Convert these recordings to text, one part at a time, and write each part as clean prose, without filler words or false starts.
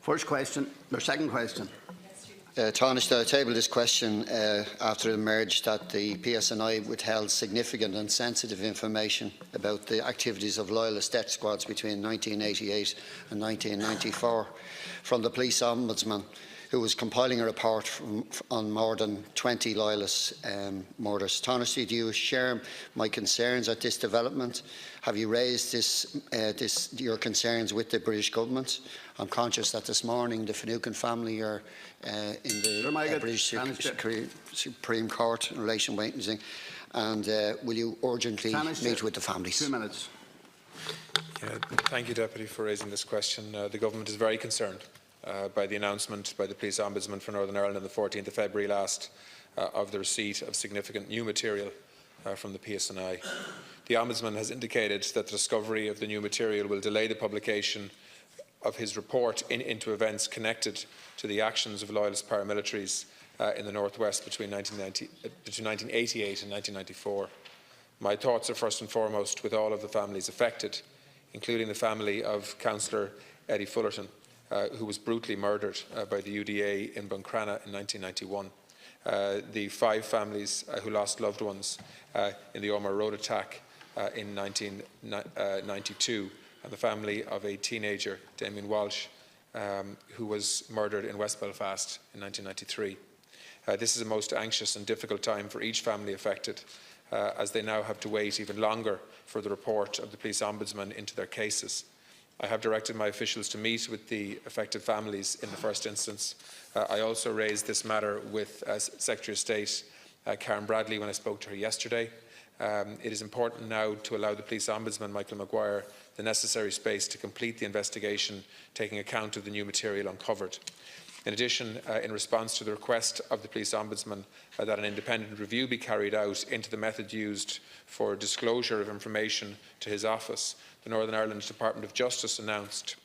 First question, or second question. Tánaiste, I tabled this question after it emerged that the PSNI withheld significant and sensitive information about the activities of loyalist death squads between 1988 and 1994 from the police ombudsman, who was compiling a report on more than 20 loyalist murders. Tánaiste, do you share my concerns at this development? Have you raised your concerns with the British government? I'm conscious that this morning the Finucane family are in the British Supreme Court in relation to witnessing. And will you urgently meet with the families? 2 minutes. Thank you, Deputy, for raising this question. The Government is very concerned by the announcement by the Police Ombudsman for Northern Ireland on the 14th of February last of the receipt of significant new material from the PSNI. The Ombudsman has indicated that the discovery of the new material will delay the publication of his report into events connected to the actions of loyalist paramilitaries in the North West between 1988 and 1994. My thoughts are first and foremost with all of the families affected, including the family of Councillor Eddie Fullerton, who was brutally murdered by the UDA in Buncrana in 1991. The 5 families who lost loved ones in the Omar Road attack in 1992, and the family of a teenager, Damien Walsh, who was murdered in West Belfast in 1993. This is a most anxious and difficult time for each family affected, as they now have to wait even longer for the report of the Police Ombudsman into their cases. I have directed my officials to meet with the affected families in the first instance. I also raised this matter with Secretary of State Karen Bradley when I spoke to her yesterday. It is important now to allow the Police Ombudsman, Michael Maguire, the necessary space to complete the investigation, taking account of the new material uncovered. In addition, in response to the request of the Police Ombudsman that an independent review be carried out into the method used for disclosure of information to his office, the Northern Ireland Department of Justice announced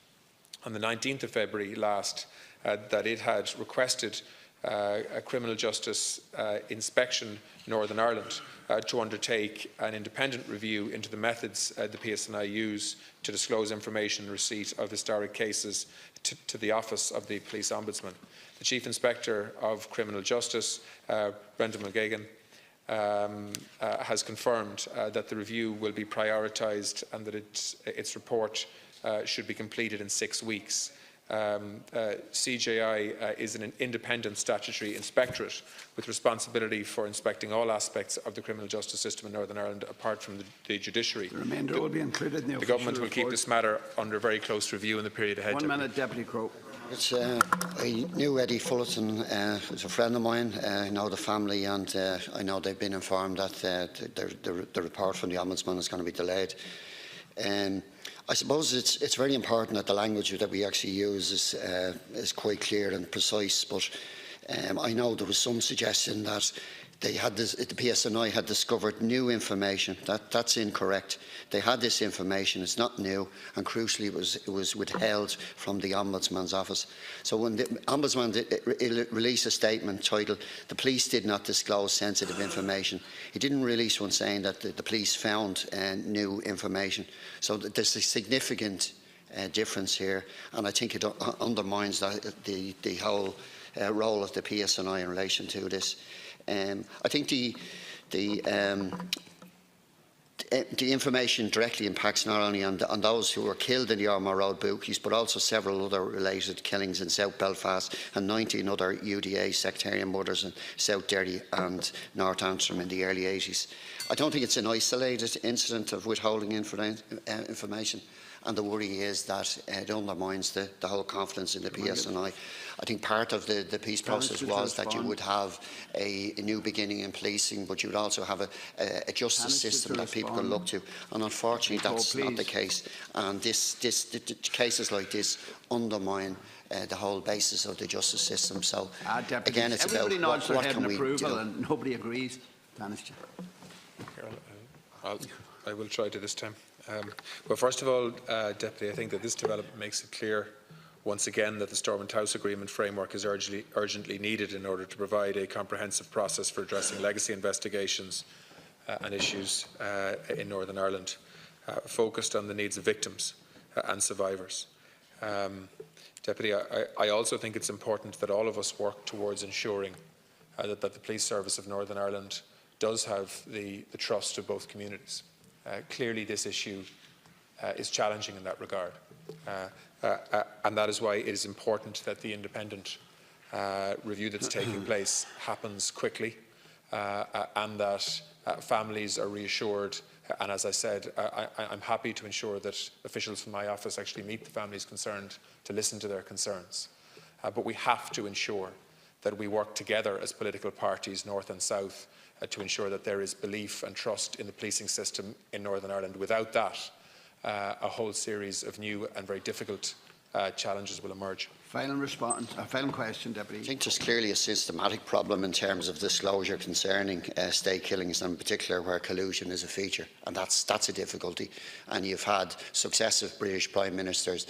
on the 19th of February last that it had requested a criminal justice inspection Northern Ireland to undertake an independent review into the methods the PSNI use to disclose information in receipt of historic cases to the Office of the Police Ombudsman. The Chief Inspector of Criminal Justice, Brendan McGagan, has confirmed that the review will be prioritised and that its report should be completed in 6 weeks. CJI is an independent statutory inspectorate with responsibility for inspecting all aspects of the criminal justice system in Northern Ireland apart from the judiciary. The remainder will be included in the official Government will keep this matter under very close review in the period ahead. 1 minute, Deputy Crowe. I knew Eddie Fullerton was a friend of mine. I know the family, and I know they've been informed that the report from the Ombudsman is going to be delayed. I suppose it's very important that the language that we actually use is quite clear and precise, but I know there was some suggestion that the PSNI had discovered new information. That's incorrect. They had this information. It's not new, and crucially, it was withheld from the Ombudsman's office. So when the Ombudsman released a statement titled "The police did not disclose sensitive information," he didn't release one saying that the police found new information. So there's a significant difference here, and I think it undermines the whole role of the PSNI in relation to this. I think the information directly impacts not only on those who were killed in the Armagh Road bookies, but also several other related killings in South Belfast and 19 other UDA sectarian murders in South Derry and North Antrim in the early 80s. I don't think it's an isolated incident of withholding information, and the worry is that it undermines the whole confidence in the PSNI. I think part of the peace process was that you would have a new beginning in policing, but you would also have a justice system that people can look to. And unfortunately, that's not the case. And cases like this undermine the whole basis of the justice system. So again, it's about what can we do. And nobody agrees. I will try to this time. Well, first of all, Deputy, I think that this development makes it clear once again that the Stormont House Agreement framework is urgently needed in order to provide a comprehensive process for addressing legacy investigations and issues in Northern Ireland, focused on the needs of victims and survivors. Deputy, I also think it's important that all of us work towards ensuring that the Police Service of Northern Ireland does have the trust of both communities. Clearly, this issue is challenging in that regard, and that is why it is important that the independent review that's taking place happens quickly, and that families are reassured. And as I said, I'm happy to ensure that officials from my office actually meet the families concerned to listen to their concerns. But we have to ensure that we work together as political parties, North and South, to ensure that there is belief and trust in the policing system in Northern Ireland. Without that, a whole series of new and very difficult challenges will emerge. Final response, final question, Deputy. I think there's clearly a systematic problem in terms of disclosure concerning state killings, and in particular where collusion is a feature, and that's a difficulty. And you've had successive British Prime Ministers,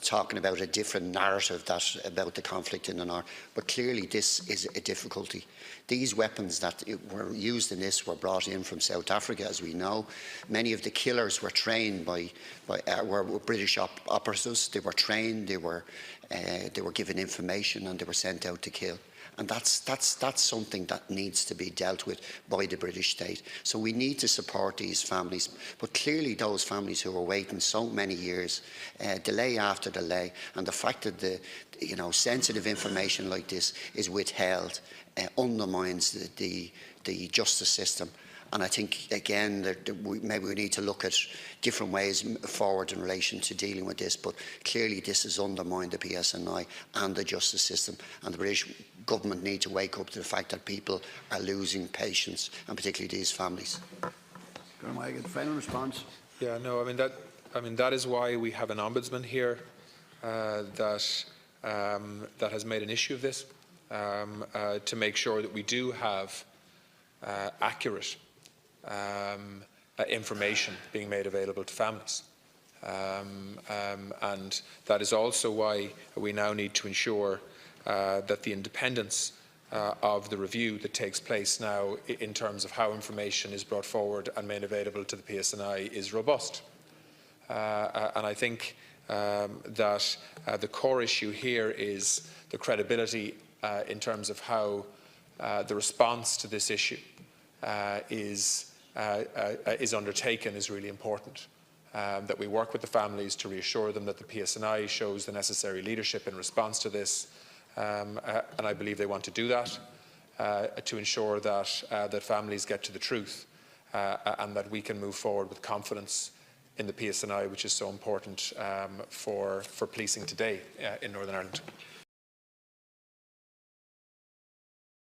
talking about a different narrative about the conflict in the north. But clearly, this is a difficulty. These weapons that were used in this were brought in from South Africa, as we know. Many of the killers were trained were British operatives. They were trained. They were given information, and they were sent out to kill. And that's something that needs to be dealt with by the British state. So we need to support these families. But clearly those families who are waiting so many years, delay after delay, and the fact that sensitive information like this is withheld undermines the justice system. And I think, again, maybe we need to look at different ways forward in relation to dealing with this, but clearly this has undermined the PSNI and the justice system, and the British government need to wake up to the fact that people are losing patience, and particularly these families. Final response. Yeah, no, I mean that is why we have an ombudsman here that has made an issue of this, to make sure that we do have accurate information being made available to families. And that is also why we now need to ensure that the independence of the review that takes place now in terms of how information is brought forward and made available to the PSNI is robust. And I think that the core issue here is the credibility in terms of how the response to this issue is undertaken is really important. That we work with the families to reassure them that the PSNI shows the necessary leadership in response to this, and I believe they want to do that, to ensure that that families get to the truth, and that we can move forward with confidence in the PSNI, which is so important for policing today in Northern Ireland.